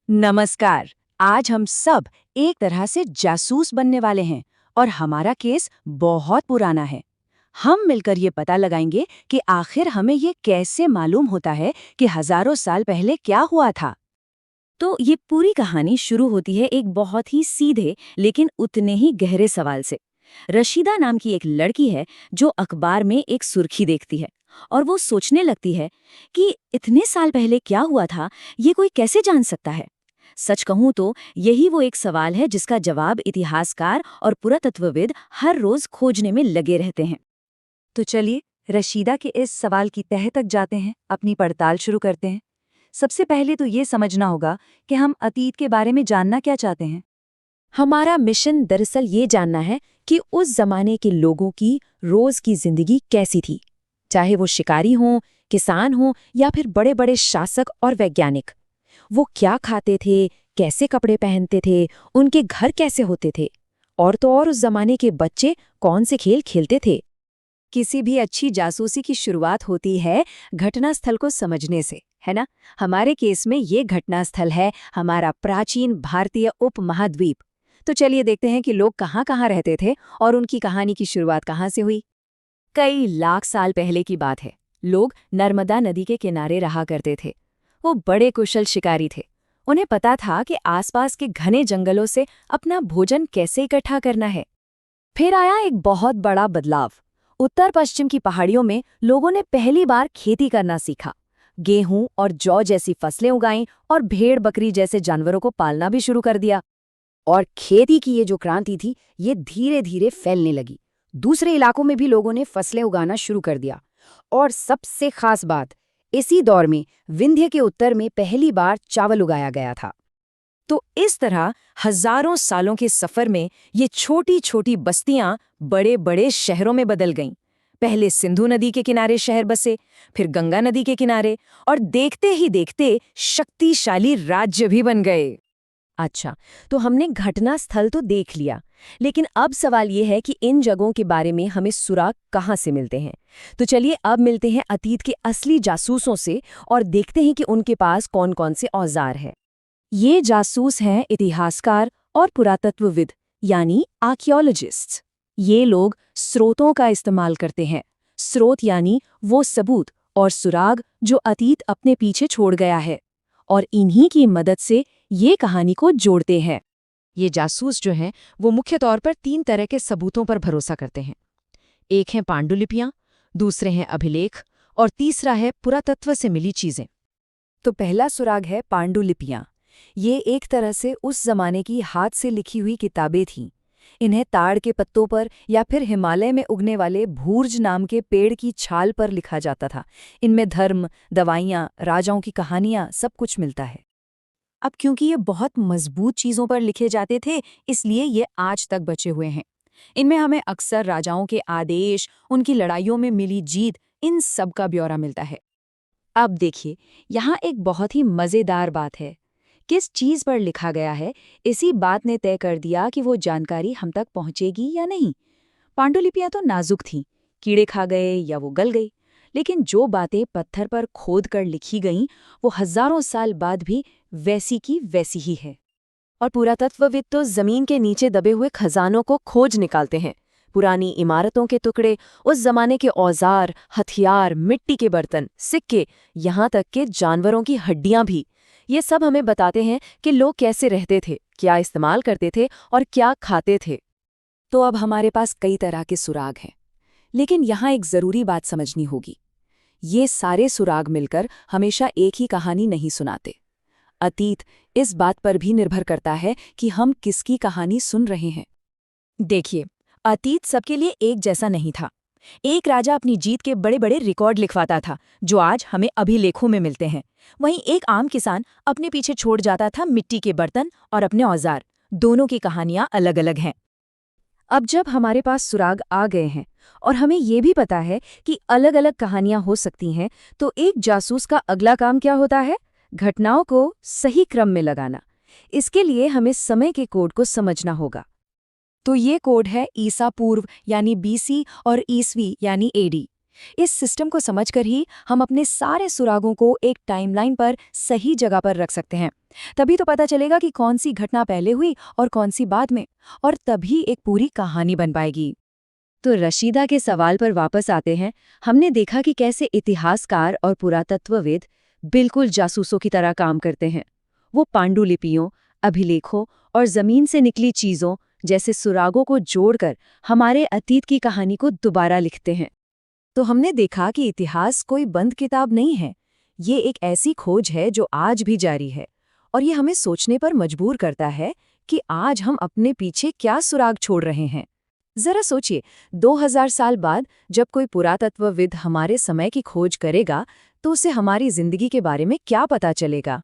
नमस्कार। आज हम सब एक तरह से जासूस बनने वाले हैं और हमारा केस बहुत पुराना है। हम मिलकर ये पता लगाएंगे कि आखिर हमें ये कैसे मालूम होता है कि हजारों साल पहले क्या हुआ था। तो ये पूरी कहानी शुरू होती है एक बहुत ही सीधे लेकिन उतने ही गहरे सवाल से। रशीदा नाम की एक लड़की है जो अखबार में एक सुर्खी देखती है और वो सोचने लगती है कि इतने साल पहले क्या हुआ था, ये कोई कैसे जान सकता है। सच कहूं तो यही वो एक सवाल है जिसका जवाब इतिहासकार और पुरातत्वविद हर रोज खोजने में लगे रहते हैं। तो चलिए रशीदा के इस सवाल की तह तक जाते हैं, अपनी पड़ताल शुरू करते हैं। सबसे पहले तो ये समझना होगा कि हम अतीत के बारे में जानना क्या चाहते हैं। हमारा मिशन दरअसल ये जानना है कि उस जमाने के लोगों की रोज की जिंदगी कैसी थी, चाहे वो शिकारी हों, किसान हों या फिर बड़े बड़े शासक और वैज्ञानिक। वो क्या खाते थे, कैसे कपड़े पहनते थे, उनके घर कैसे होते थे, और तो और उस जमाने के बच्चे कौन से खेल खेलते थे। किसी भी अच्छी जासूसी की शुरुआत होती है घटनास्थल को समझने से, है ना। हमारे केस में ये घटनास्थल है हमारा प्राचीन भारतीय उपमहाद्वीप। तो चलिए देखते हैं कि लोग कहाँ कहाँ रहते थे और उनकी कहानी की शुरुआत कहाँ से हुई। कई लाख साल पहले की बात है। लोग नर्मदा नदी के किनारे रहा करते थे। वो बड़े कुशल शिकारी थे। उन्हें पता था कि आसपास के घने जंगलों से अपना भोजन कैसे इकट्ठा करना है। फिर आया एक बहुत बड़ा बदलाव। उत्तर पश्चिम की पहाड़ियों में लोगों ने पहली बार खेती करना सीखा। गेहूं और जौ जैसी फसलें उगाईं और भेड़ बकरी जैसे जानवरों को पालना भी शुरू कर दिया। और खेती की ये जो क्रांति थी, ये धीरे धीरे फैलने लगी। दूसरे इलाकों में भी लोगों ने फसलें उगाना शुरू कर दिया। और सबसे खास बात, इसी दौर में विंध्य के उत्तर में पहली बार चावल उगाया गया था। तो इस तरह हजारों सालों के सफर में ये छोटी छोटी बस्तियां बड़े बड़े शहरों में बदल गईं। पहले सिंधु नदी के किनारे शहर बसे, फिर गंगा नदी के किनारे, और देखते ही देखते शक्तिशाली राज्य भी बन गए। अच्छा, तो हमने घटना स्थल तो देख लिया, लेकिन अब सवाल ये है कि इन जगहों के बारे में हमें सुराग कहाँ से मिलते हैं। तो चलिए अब मिलते हैं अतीत के असली जासूसों से और देखते हैं कि उनके पास कौन कौन से औजार हैं। ये जासूस हैं इतिहासकार और पुरातत्वविद, यानी आर्कियोलॉजिस्ट्स। ये लोग स्रोतों का इस्तेमाल करते हैं। स्रोत यानी वो सबूत और सुराग जो अतीत अपने पीछे छोड़ गया है, और इन्हीं की मदद से ये कहानी को जोड़ते हैं। ये जासूस जो हैं वो मुख्य तौर पर 3 तरह के सबूतों पर भरोसा करते हैं। एक हैं पांडुलिपियां, दूसरे हैं अभिलेख और तीसरा है पुरातत्व से मिली चीजें। तो पहला सुराग है पांडुलिपियां। ये एक तरह से उस जमाने की हाथ से लिखी हुई किताबें थीं। इन्हें ताड़ के पत्तों पर या फिर हिमालय में उगने वाले भूर्ज नाम के पेड़ की छाल पर लिखा जाता था। इनमें धर्म, दवाइयाँ, राजाओं की कहानियाँ सब कुछ मिलता है। अब क्योंकि ये बहुत मजबूत चीज़ों पर लिखे जाते थे, इसलिए ये आज तक बचे हुए हैं। इनमें हमें अक्सर राजाओं के आदेश, उनकी लड़ाइयों में मिली जीत, इन सब का ब्यौरा मिलता है। अब देखिए, यहाँ एक बहुत ही मज़ेदार बात है। किस चीज़ पर लिखा गया है, इसी बात ने तय कर दिया कि वो जानकारी हम तक पहुँचेगी या नहीं। पांडुलिपियाँ तो नाजुक थीं, कीड़े खा गए या वो गल गई। लेकिन जो बातें पत्थर पर खोद कर लिखी गईं, वो हजारों साल बाद भी वैसी की वैसी ही है। और पुरातत्वविद तो जमीन के नीचे दबे हुए खजानों को खोज निकालते हैं। पुरानी इमारतों के टुकड़े, उस जमाने के औजार, हथियार, मिट्टी के बर्तन, सिक्के, यहाँ तक के जानवरों की हड्डियां भी। ये सब हमें बताते हैं कि लोग कैसे रहते थे, क्या इस्तेमाल करते थे और क्या खाते थे। तो अब हमारे पास कई तरह के सुराग हैं, लेकिन यहाँ एक जरूरी बात समझनी होगी। ये सारे सुराग मिलकर हमेशा एक ही कहानी नहीं सुनाते। अतीत इस बात पर भी निर्भर करता है कि हम किसकी कहानी सुन रहे हैं। देखिए, अतीत सबके लिए एक जैसा नहीं था। एक राजा अपनी जीत के बड़े बड़े रिकॉर्ड लिखवाता था, जो आज हमें अभिलेखों में मिलते हैं। वहीं एक आम किसान अपने पीछे छोड़ जाता था मिट्टी के बर्तन और अपने औजार। दोनों की कहानियां अलग अलग हैं। अब जब हमारे पास सुराग आ गए हैं और हमें ये भी पता है कि अलग अलग कहानियां हो सकती हैं, तो एक जासूस का अगला काम क्या होता है? घटनाओं को सही क्रम में लगाना। इसके लिए हमें समय के कोड को समझना होगा। तो ये कोड है ईसा पूर्व यानी बीसी और ईसवी यानी एडी। इस सिस्टम को समझकर ही हम अपने सारे सुरागों को एक टाइमलाइन पर सही जगह पर रख सकते हैं। तभी तो पता चलेगा कि कौन सी घटना पहले हुई और कौन सी बाद में, और तभी एक पूरी कहानी बन पाएगी। तो रशीदा के सवाल पर वापस आते हैं। हमने देखा कि कैसे इतिहासकार और पुरातत्वविद बिल्कुल जासूसों की तरह काम करते हैं। वो पांडुलिपियों, अभिलेखों और जमीन से निकली चीजों जैसे सुरागों को जोड़कर हमारे अतीत की कहानी को दोबारा लिखते हैं। तो हमने देखा कि इतिहास कोई बंद किताब नहीं है, ये एक ऐसी खोज है जो आज भी जारी है, और ये हमें सोचने पर मजबूर करता है कि आज हम अपने पीछे क्या सुराग छोड़ रहे हैं। जरा सोचिए, 2000 साल बाद जब कोई पुरातत्वविद हमारे समय की खोज करेगा तो उसे हमारी जिंदगी के बारे में क्या पता चलेगा।